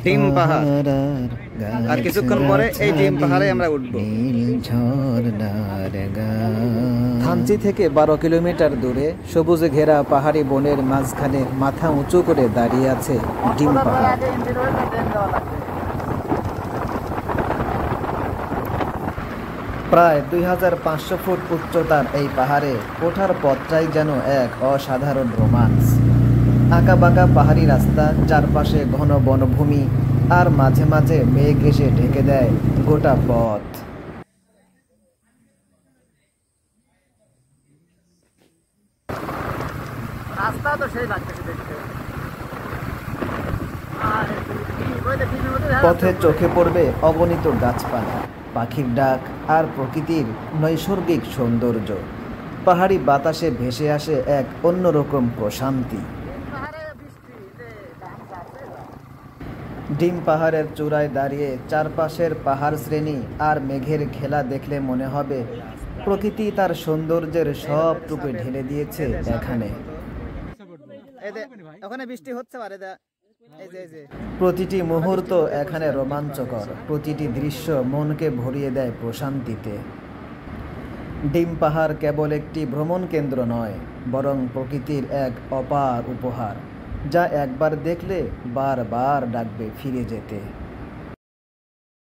ডিম পাহাড় আর কিছুক্ষণ পরে এই ডিম পাহাড়ে আমরা উঠবো। থানচি থেকে 12 কিলোমিটার দূরে সবুজে ঘেরা পাহাড়ি বনের মাঝখানে মাথা উঁচু করে দাঁড়িয়ে আছে ডিম পাহাড়। প্রায় 2500 ফুট উচ্চতার এই পাহাড়ে ওঠার পথটাই যেন এক অসাধারণ রোমান্স। আঁকাবাঁকা পাহাড়ি রাস্তা, চারপাশে ঘন বনভূমি, আর মাঝে মাঝে মেঘ এসে ঢেকে দেয় গোটা পথ। পথে চোখে পড়বে অগণিত গাছপালা, পাখির ডাক আর প্রকৃতির নৈসর্গিক সৌন্দর্য। পাহাড়ি বাতাসে ভেসে আসে এক অন্যরকম প্রশান্তি। ডিম পাহাড়ের চূড়ায় দাঁড়িয়ে চারপাশের পাহাড় শ্রেণী আর মেঘের খেলা দেখলে মনে হবে প্রকৃতি তার সৌন্দর্যের সবটুকু ঢেলে দিয়েছে এখানে। প্রতিটি মুহূর্ত এখানে রোমাঞ্চকর, প্রতিটি দৃশ্য মনকে ভরিয়ে দেয় প্রশান্তিতে। ডিম পাহাড় কেবল একটি ভ্রমণ কেন্দ্র নয়, বরং প্রকৃতির এক অপার উপহার, যা একবার দেখলে বারবার ডাকবে ফিরে যেতে।